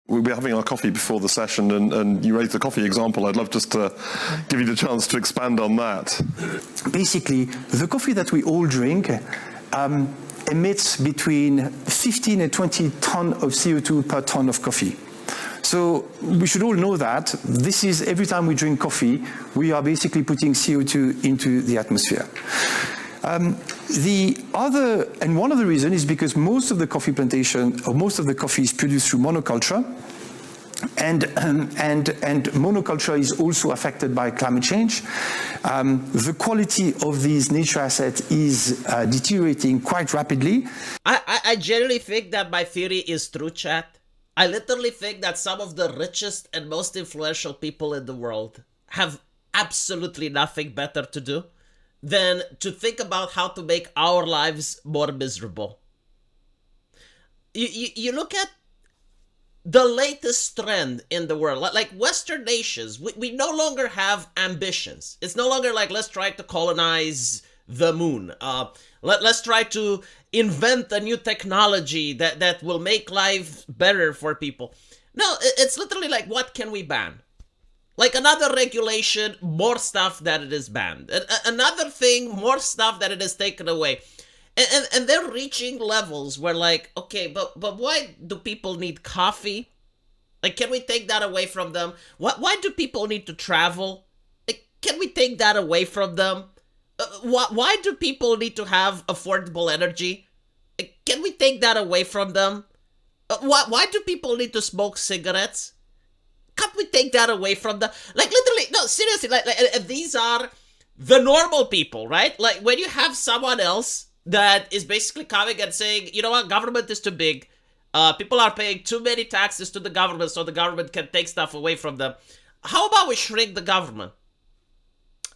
We'll be having our coffee before the session, and you raised the coffee example. I'd love just to give you the chance to expand on that. Basically, the coffee that we all drink emits between 15 and 20 tons of CO2 per ton of coffee. So we should all know that. This is every time we drink coffee, we are basically putting CO2 into the atmosphere. One of the reasons is because most of the coffee plantation, or most of the coffee is produced through monoculture, and monoculture is also affected by climate change. The quality of these nature assets is deteriorating quite rapidly. I generally think that my theory is true, chat. I literally think that some of the richest and most influential people in the world have absolutely nothing better to do than to think about how to make our lives more miserable. You look at the latest trend in the world, like Western nations, we no longer have ambitions. It's no longer like, let's try to colonize the moon. Let's try to invent a new technology that will make life better for people. No, it's literally like, what can we ban? Like another regulation, more stuff that it is banned. Another thing, more stuff that it is taken away. And they're reaching levels where like, okay, but why do people need coffee? Like, can we take that away from them? Why do people need to travel? Like, can we take that away from them? Why do people need to have affordable energy? Like, can we take that away from them? Why do people need to smoke cigarettes? Can't we take that away from them? Like, literally, no, seriously, like these are the normal people, right? Like, when you have someone else that is basically coming and saying, you know what, government is too big. People are paying too many taxes to the government, so the government can take stuff away from them. How about we shrink the government?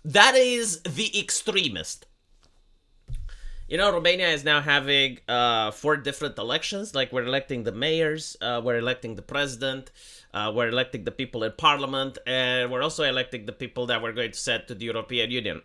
That is the extremist. You know, Romania is now having 4 different elections. Like, we're electing the mayors, we're electing the president, we're electing the people in parliament, and we're also electing the people that we're going to send to the European Union.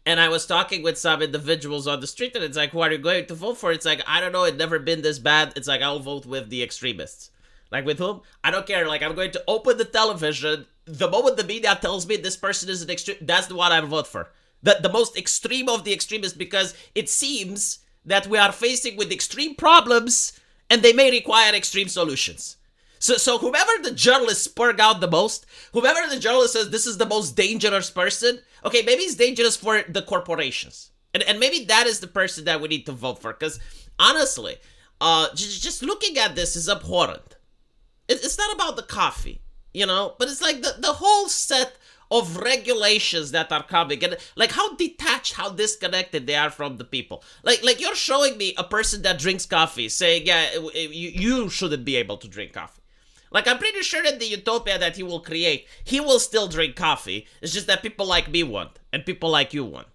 And I was talking with some individuals on the street, and it's like, who are you going to vote for? It's like, I don't know, it's never been this bad. It's like, I'll vote with the extremists. Like, with whom? I don't care. Like, I'm going to open the television. The moment the media tells me this person is an extreme, that's the one I vote for. The most extreme of the extremists, because it seems that we are facing with extreme problems, and they may require extreme solutions. So whoever the journalists spurg out the most, whoever the journalist says this is the most dangerous person, okay, maybe it's dangerous for the corporations. And maybe that is the person that we need to vote for. Because honestly, just looking at this is abhorrent. It's not about the coffee, you know, but it's like the whole set of regulations that are coming, and like how detached, how disconnected they are from the people. Like you're showing me a person that drinks coffee saying, yeah, you shouldn't be able to drink coffee. Like, I'm pretty sure in the utopia that he will create, he will still drink coffee. It's just that people like me want, and people like you want.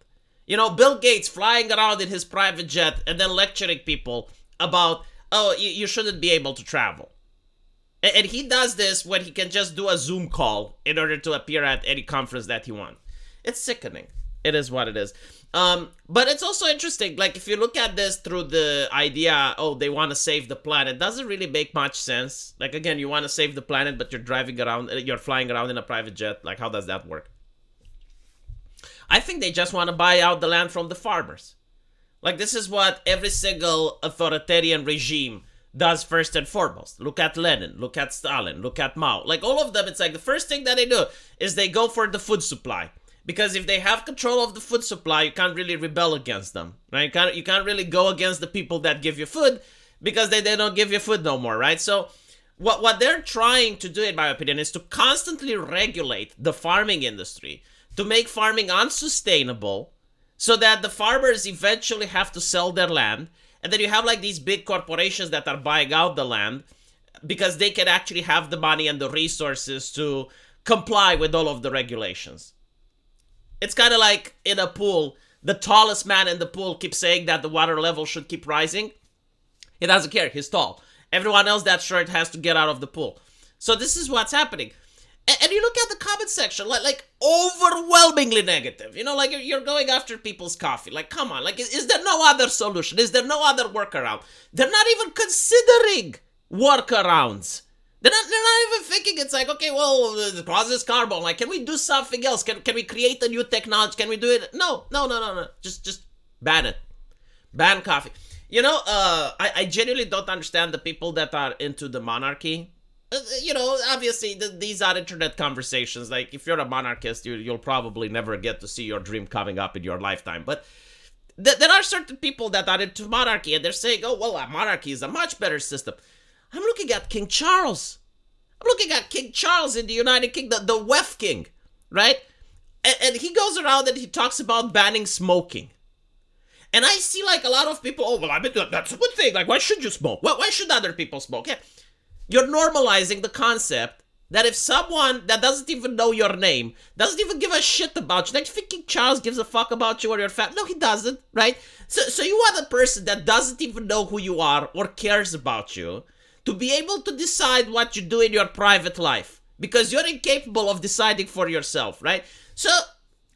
You know, Bill Gates flying around in his private jet and then lecturing people about, oh, you shouldn't be able to travel. And he does this when he can just do a Zoom call in order to appear at any conference that he wants. It's sickening. It is what it is. But it's also interesting, like, if you look at this through the idea, oh, they want to save the planet, doesn't really make much sense. Like, again, you want to save the planet, but you're flying around in a private jet. Like, how does that work? I think they just want to buy out the land from the farmers. Like, this is what every single authoritarian regime does first and foremost. Look at Lenin, look at Stalin, look at Mao. Like, all of them, it's like the first thing that they do is they go for the food supply. Because if they have control of the food supply, you can't really rebel against them, right? You can't really go against the people that give you food because they don't give you food no more, right? So what they're trying to do, in my opinion, is to constantly regulate the farming industry, to make farming unsustainable so that the farmers eventually have to sell their land. And then you have like these big corporations that are buying out the land because they can actually have the money and the resources to comply with all of the regulations. It's kind of like in a pool, the tallest man in the pool keeps saying that the water level should keep rising. He doesn't care, he's tall. Everyone else that's short has to get out of the pool. So this is what's happening. And you look at the comment section, like overwhelmingly negative. You know, like you're going after people's coffee. Like, come on, like, is there no other solution? Is there no other workaround? They're not even considering workarounds. They're not even thinking. It's like, okay, well, it causes carbon. Like, can we do something else? Can we create a new technology? Can we do it? No. Just ban it. Ban coffee. You know, I genuinely don't understand the people that are into the monarchy. You know, obviously, these are internet conversations. Like, if you're a monarchist, you'll probably never get to see your dream coming up in your lifetime. But there are certain people that are into monarchy, and they're saying, oh, well, a monarchy is a much better system. I'm looking at King Charles. I'm looking at King Charles in the United Kingdom, the Wef King, right? And he goes around and he talks about banning smoking. And I see like a lot of people, oh, well, I mean, that's a good thing. Like, why should you smoke? Well, why should other people smoke? Yeah. You're normalizing the concept that if someone that doesn't even know your name, doesn't even give a shit about you, like, you think King Charles gives a fuck about you or your family? No, he doesn't, right? So you want a person that doesn't even know who you are or cares about you to be able to decide what you do in your private life because you're incapable of deciding for yourself, right? So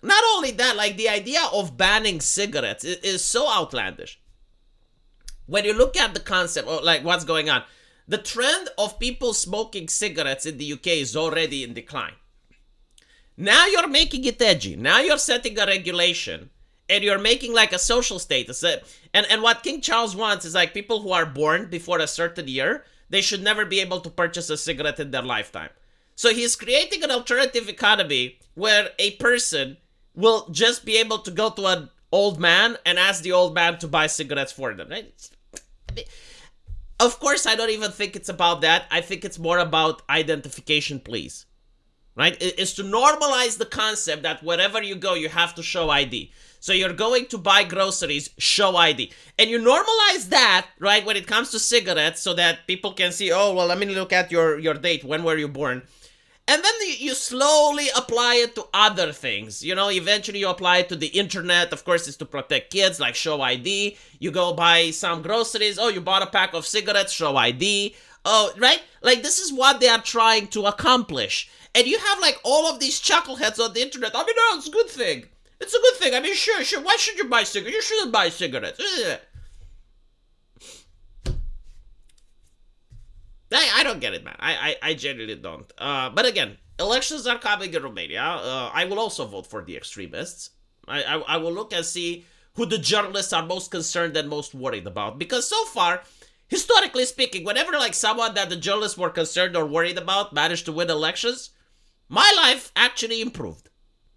not only that, like the idea of banning cigarettes is so outlandish. When you look at the concept of like what's going on, the trend of people smoking cigarettes in the UK is already in decline. Now you're making it edgy. Now you're setting a regulation and you're making like a social status. And what King Charles wants is like people who are born before a certain year, they should never be able to purchase a cigarette in their lifetime. So he's creating an alternative economy where a person will just be able to go to an old man and ask the old man to buy cigarettes for them, right? Of course, I don't even think it's about that. I think it's more about identification, please. Right? It's to normalize the concept that wherever you go, you have to show ID. So you're going to buy groceries, show ID. And you normalize that, right, when it comes to cigarettes so that people can see, oh, well, let me look at your date. When were you born? And then you slowly apply it to other things. You know, eventually you apply it to the internet. Of course, it's to protect kids, like show ID. You go buy some groceries. Oh, you bought a pack of cigarettes, show ID. Oh, right? Like, this is what they are trying to accomplish. And you have, like, all of these chuckleheads on the internet. I mean, no, it's a good thing. It's a good thing. I mean, sure. Why should you buy cigarettes? You shouldn't buy cigarettes. I don't get it, man. I genuinely don't. But again, elections are coming in Romania. I will also vote for the extremists. I will look and see who the journalists are most concerned and most worried about. Because so far, historically speaking, whenever like someone that the journalists were concerned or worried about managed to win elections, my life actually improved.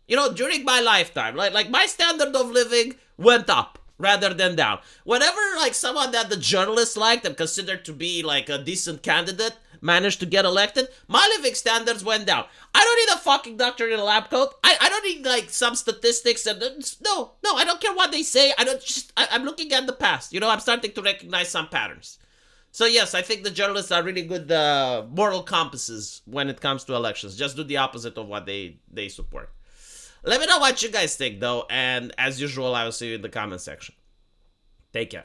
You know, during my lifetime, like my standard of living went up rather than down. Whenever like someone that the journalists liked and considered to be like a decent candidate managed to get elected, my living standards went down. I don't need a fucking doctor in a lab coat. I don't need like some statistics and no, I don't care what they say. I'm looking at the past. You know, I'm starting to recognize some patterns. So yes, I think the journalists are really good moral compasses when it comes to elections. Just do the opposite of what they support. Let me know what you guys think, though, and as usual, I will see you in the comment section. Take care.